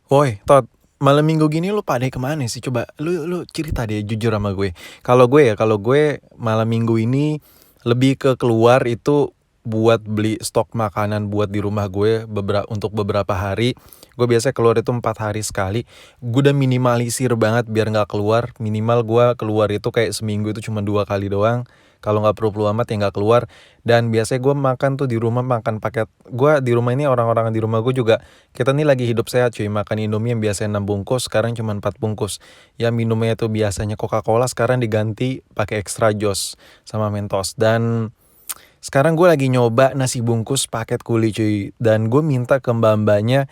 Woi, Tot, malam minggu gini lu pada kemana sih? Coba lu cerita deh jujur sama gue. Kalau gue malam minggu ini lebih ke keluar itu buat beli stok makanan buat di rumah gue untuk beberapa hari. Gue biasa keluar itu 4 hari sekali. Gue udah minimalisir banget biar nggak keluar. Minimal gue keluar itu kayak seminggu itu cuma 2 kali doang. Kalau nggak perlu amat ya nggak keluar. Dan biasanya gue makan tuh di rumah makan paket. Gue di rumah ini orang-orang di rumah gue juga kita nih lagi hidup sehat cuy, makan Indomie yang biasanya 6 bungkus, sekarang cuma 4 bungkus. Ya minumnya itu biasanya Coca-Cola, sekarang diganti pakai extra joss sama Mentos. Dan sekarang gue lagi nyoba nasi bungkus paket kuli cuy. Dan gue minta ke mbak-mbaknya,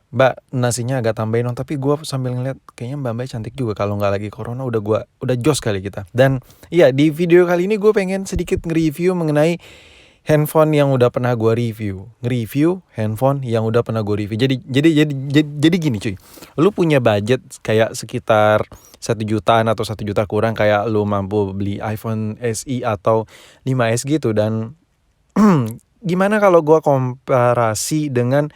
Mbak nasinya agak tambahin dong, tapi gue sambil ngeliat kayaknya mbak-mbak cantik juga kalau nggak lagi corona udah jos kali kita. Dan iya di video kali ini gue pengen sedikit nge-review mengenai handphone yang udah pernah gue review handphone yang udah pernah gue review. Jadi gini cuy, lu punya budget kayak sekitar 1 jutaan atau 1 juta kurang, kayak lu mampu beli iPhone SE atau 5S gitu. Dan gimana kalau gue komparasi dengan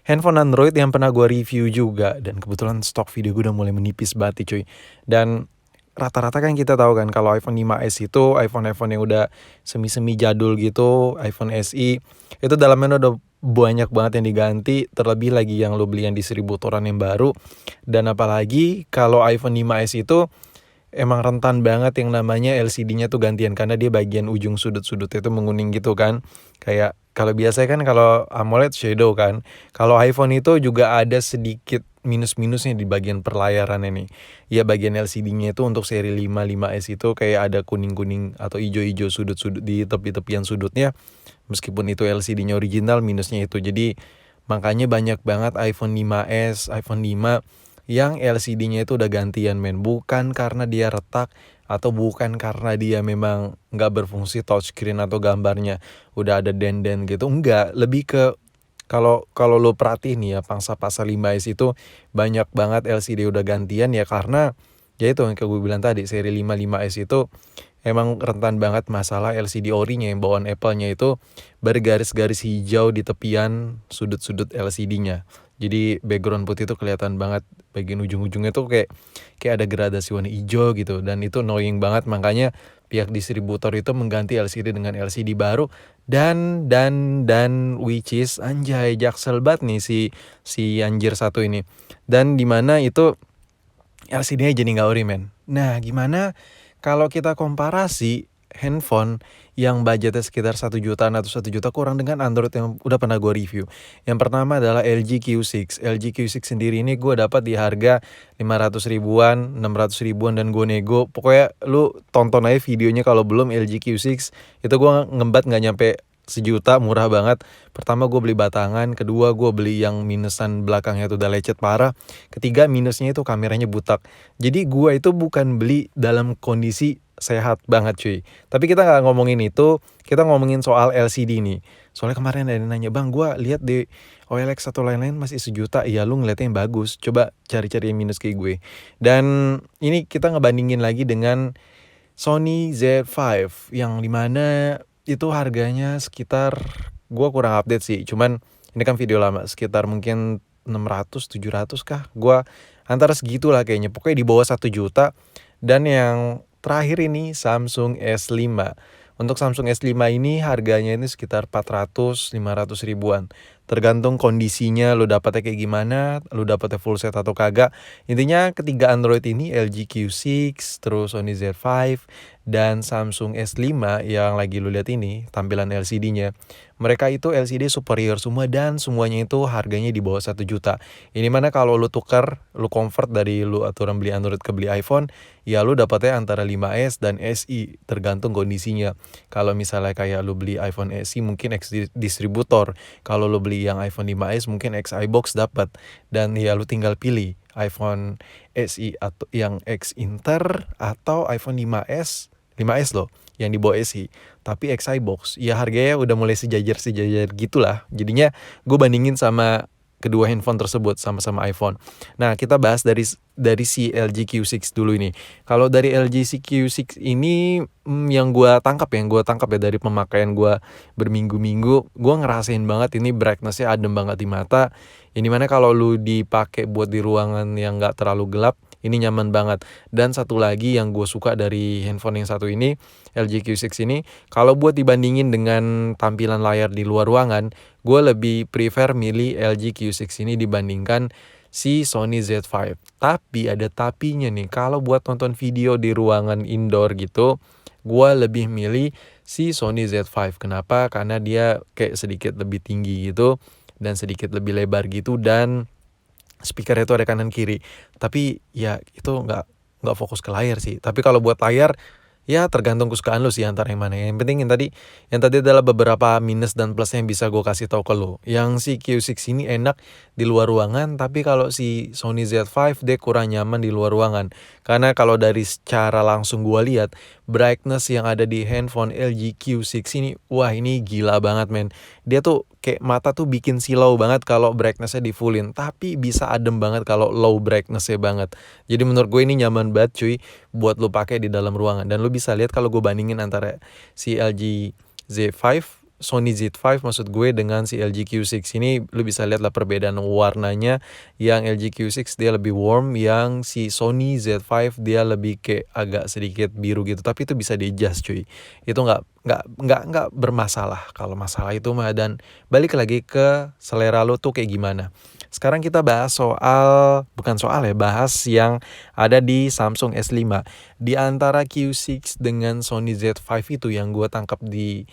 handphone Android yang pernah gue review juga, dan kebetulan stok video gue udah mulai menipis banget cuy. Dan rata-rata kan kita tahu kan kalau iPhone 5S itu iPhone yang udah semi-semi jadul gitu, iPhone SE itu dalamnya udah banyak banget yang diganti, terlebih lagi yang lo beli yang distributoran yang baru. Dan apalagi kalau iPhone 5S itu emang rentan banget yang namanya LCD-nya tuh gantian, karena dia bagian ujung sudut-sudutnya itu menguning gitu kan. Kayak kalau biasanya kan kalau AMOLED shadow kan. Kalau iPhone itu juga ada sedikit minus-minusnya di bagian perlayaran ini. Ya bagian LCD-nya itu untuk seri 5, 5S itu kayak ada kuning-kuning atau hijau-hijau sudut-sudut di tepi-tepian sudutnya. Meskipun itu LCD-nya original, minusnya itu. Jadi makanya banyak banget iPhone 5S, iPhone 5 yang LCD-nya itu udah gantian men. Bukan karena dia retak atau bukan karena dia memang nggak berfungsi touchscreen atau gambarnya udah ada den-den gitu. Enggak, lebih ke kalau kalau lo perhatiin nih ya, pangsa pasar 5S itu banyak banget LCD udah gantian ya, karena ya itu yang kayak gue bilang tadi, seri 5 5S itu emang rentan banget masalah LCD orinya yang bawaan Apple-nya itu bergaris-garis hijau di tepian sudut-sudut LCD-nya. Jadi background putih itu kelihatan banget, bagian ujung-ujungnya tuh kayak ada gradasi warna hijau gitu, dan itu annoying banget. Makanya pihak distributor itu mengganti LCD dengan LCD baru, dan which is anjay jaksel banget nih si anjir satu ini. Dan dimana itu LCD-nya jadi nggak ori men. Nah gimana kalau kita komparasi handphone yang budgetnya sekitar 1 jutaan atau 1 juta kurang dengan Android yang udah pernah gue review. Yang pertama adalah LG Q6. LG Q6 sendiri ini gue dapat di harga 500 ribuan, 600 ribuan, dan gue nego. Pokoknya lu tonton aja videonya kalau belum. LG Q6 itu gue ngembat nggak nyampe sejuta, murah banget. Pertama gue beli batangan, kedua gue beli yang minusan belakangnya tuh udah lecet parah, ketiga minusnya itu kameranya butak. Jadi gue itu bukan beli dalam kondisi sehat banget cuy. Tapi kita nggak ngomongin itu, kita ngomongin soal LCD nih. Soalnya kemarin ada yang nanya, bang gue lihat di OLX atau lain-lain masih sejuta. Iya lu ngeliatnya yang bagus, coba cari-cari yang minus kayak gue. Dan ini kita ngebandingin lagi dengan Sony Z5 yang dimana itu harganya sekitar, gue kurang update sih, cuman ini kan video lama, sekitar mungkin 600 700 kah, gue antara segitulah kayaknya, pokoknya di bawah 1 juta. Dan yang terakhir ini Samsung S5. Untuk Samsung S5 ini harganya ini sekitar 400 500 ribuan, tergantung kondisinya lo dapatnya kayak gimana, lo dapatnya full set atau kagak. Intinya ketiga Android ini, LG Q6, terus Sony Z5, dan Samsung S5 yang lagi lu lihat ini tampilan LCD-nya, mereka itu LCD superior semua dan semuanya itu harganya di bawah 1 juta. Ini mana kalau lu tukar, lu convert dari lu aturan beli Android ke beli iPhone, ya lu dapatnya antara 5S dan SI tergantung kondisinya. Kalau misalnya kayak lu beli iPhone SI mungkin X distributor, kalau lu beli yang iPhone 5S mungkin X iBox dapat. Dan ya lu tinggal pilih iPhone SI atau yang X Inter atau iPhone 5S loh yang di bawah SI tapi X iBox. Ya harganya udah mulai sejajar gitulah. Jadinya gue bandingin sama kedua handphone tersebut, sama-sama iPhone. Nah kita bahas dari si LG Q6 dulu ini. Kalau dari LG si Q6 ini yang gue tangkap ya dari pemakaian gue berminggu-minggu, gue ngerasain banget ini brightness-nya adem banget di mata. Ini mana kalau lu dipakai buat di ruangan yang nggak terlalu gelap, ini nyaman banget. Dan satu lagi yang gue suka dari handphone yang satu ini, LG Q6 ini, kalau buat dibandingin dengan tampilan layar di luar ruangan, gue lebih prefer milih LG Q6 ini dibandingkan si Sony Z5. Tapi ada tapinya nih, kalau buat nonton video di ruangan indoor gitu, gue lebih milih si Sony Z5. Kenapa? Karena dia kayak sedikit lebih tinggi gitu dan sedikit lebih lebar gitu, dan speaker itu ada kanan kiri. Tapi ya itu nggak fokus ke layar sih. Tapi kalau buat layar ya tergantung kesukaan lu sih antara yang mana. Yang penting yang tadi adalah beberapa minus dan plusnya yang bisa gue kasih tahu ke lu. Yang si Q6 ini enak di luar ruangan, tapi kalau si Sony Z5 dia kurang nyaman di luar ruangan. Karena kalau dari secara langsung gue lihat, brightness yang ada di handphone LG Q6 ini, wah ini gila banget men. Dia tuh kayak mata tuh bikin silau banget kalau brightnessnya di fullin, tapi bisa adem banget kalau low brightnessnya banget. Jadi menurut gue ini nyaman banget cuy buat lu pakai di dalam ruangan. Dan lu bisa lihat kalau gue bandingin antara si LG Z5, Sony Z5 maksud gue, dengan si LG Q6 ini, lu bisa lihat lah perbedaan warnanya. Yang LG Q6 dia lebih warm, yang si Sony Z5 dia lebih kayak agak sedikit biru gitu. Tapi itu bisa di adjust cuy. Itu nggak bermasalah kalau masalah itu mah. Dan balik lagi ke selera lu tuh kayak gimana. Sekarang kita bahas bahas yang ada di Samsung S5. Di antara Q6 dengan Sony Z5 itu yang gue tangkap di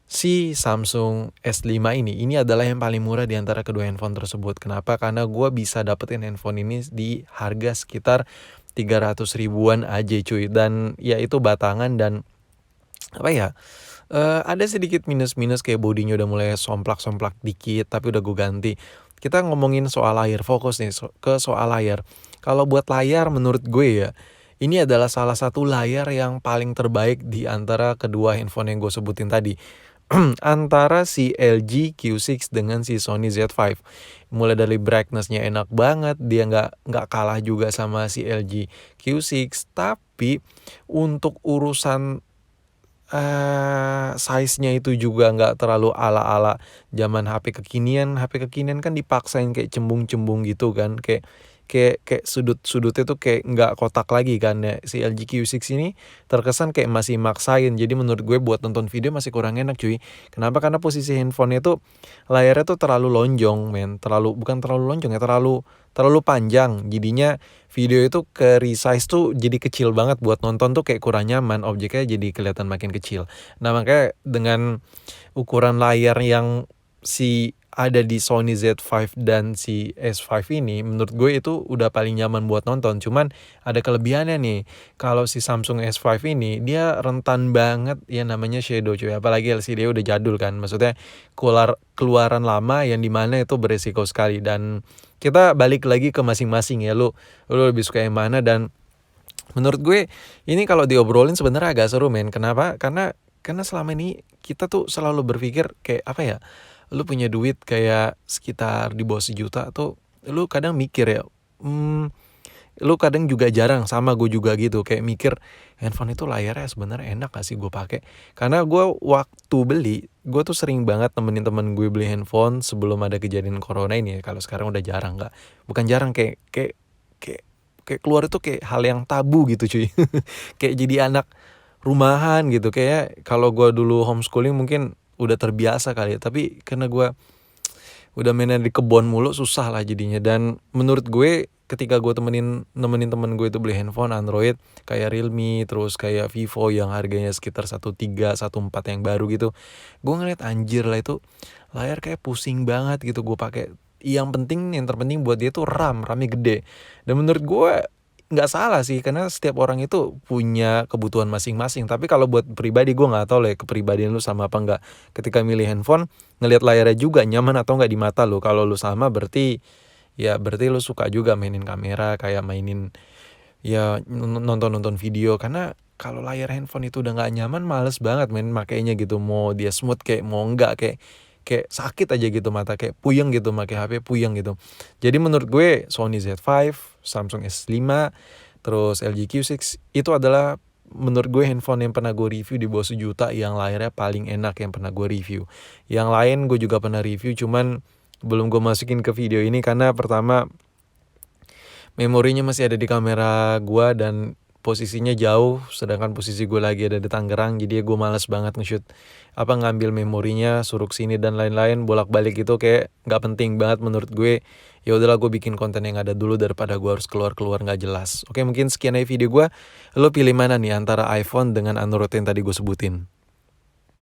si Samsung S5 ini adalah yang paling murah di antara kedua handphone tersebut. Kenapa? Karena gue bisa dapetin handphone ini di harga sekitar 300 ribuan aja cuy. Dan ya itu batangan, dan apa ya, ada sedikit minus-minus kayak bodinya udah mulai somplak-somplak dikit, tapi udah gue ganti. Kita ngomongin soal layar, fokus nih ke soal layar. Kalau buat layar menurut gue ya, ini adalah salah satu layar yang paling terbaik di antara kedua handphone yang gue sebutin tadi. Antara si LG Q6 dengan si Sony Z5. Mulai dari brightness-nya enak banget, dia nggak kalah juga sama si LG Q6, tapi untuk urusan size-nya itu juga nggak terlalu ala-ala zaman HP kekinian. HP kekinian kan dipaksain kayak cembung-cembung gitu kan, kayak sudut-sudutnya tuh kayak nggak kotak lagi kan ya. Si LG Q6 ini terkesan kayak masih maksain. Jadi menurut gue buat nonton video masih kurang enak cuy. Kenapa? Karena posisi handphonenya tuh layarnya tuh terlalu lonjong men. Bukan terlalu lonjong ya, terlalu panjang. Jadinya video itu ke resize tuh jadi kecil banget, buat nonton tuh kayak kurang nyaman, objeknya jadi kelihatan makin kecil. Nah makanya dengan ukuran layar yang si ada di Sony Z5 dan si S5 ini, menurut gue itu udah paling nyaman buat nonton. Cuman ada kelebihannya nih, kalau si Samsung S5 ini dia rentan banget ya namanya shadow cuy. Apalagi LCD udah jadul kan, maksudnya keluaran lama yang dimana itu beresiko sekali. Dan kita balik lagi ke masing-masing ya, lu lebih suka yang mana. Dan menurut gue ini kalau diobrolin sebenarnya agak seru men. Kenapa? Karena selama ini kita tuh selalu berpikir kayak apa ya, lu punya duit kayak sekitar di bawah 1 juta tuh, lu kadang mikir ya, lu kadang juga jarang, sama gue juga gitu, kayak mikir handphone itu layarnya sebenarnya enak gak sih gue pakai. Karena gue waktu beli, gue tuh sering banget temenin temen gue beli handphone sebelum ada kejadian corona ini ya. Kalau sekarang udah jarang, nggak, bukan jarang, kayak keluar itu kayak hal yang tabu gitu cuy. Kayak jadi anak rumahan gitu. Kayak kalau gue dulu homeschooling mungkin udah terbiasa kali ya, tapi karena gue udah mainnya di kebon mulu, susah lah jadinya. Dan menurut gue ketika gue nemenin temen gue itu beli handphone Android kayak Realme, terus kayak Vivo yang harganya sekitar 1.3, 1.4 yang baru gitu, gue ngeliat anjir lah itu layar kayak pusing banget gitu gue pakai. Yang terpenting buat dia tuh RAM-nya gede. Dan menurut gue nggak salah sih, karena setiap orang itu punya kebutuhan masing-masing. Tapi kalau buat pribadi, gue nggak tahu lah ya kepribadian lu sama apa nggak. Ketika milih handphone, ngelihat layarnya juga nyaman atau nggak di mata lu. Kalau lu sama berarti lu suka juga mainin kamera, kayak mainin ya nonton video. Karena kalau layar handphone itu udah nggak nyaman, males banget main makainya gitu. Mau dia smooth kayak mau nggak, kayak sakit aja gitu mata, kayak puyeng gitu pakai HP, puyeng gitu. Jadi menurut gue Sony Z5, Samsung S5, terus LG Q6 itu adalah menurut gue handphone yang pernah gue review di bawah 1 juta yang layarnya paling enak yang pernah gue review. Yang lain gue juga pernah review, cuman belum gue masukin ke video ini karena pertama memorinya masih ada di kamera gue dan posisinya jauh, sedangkan posisi gue lagi ada di Tangerang, jadi gue malas banget nge-shoot ngambil memorinya, suruh sini dan lain-lain, bolak-balik itu kayak nggak penting banget menurut gue. Ya udahlah, gue bikin konten yang ada dulu daripada gue harus keluar-keluar nggak jelas. Oke, mungkin sekian aja video gue. Lo pilih mana nih antara iPhone dengan Android yang tadi gue sebutin?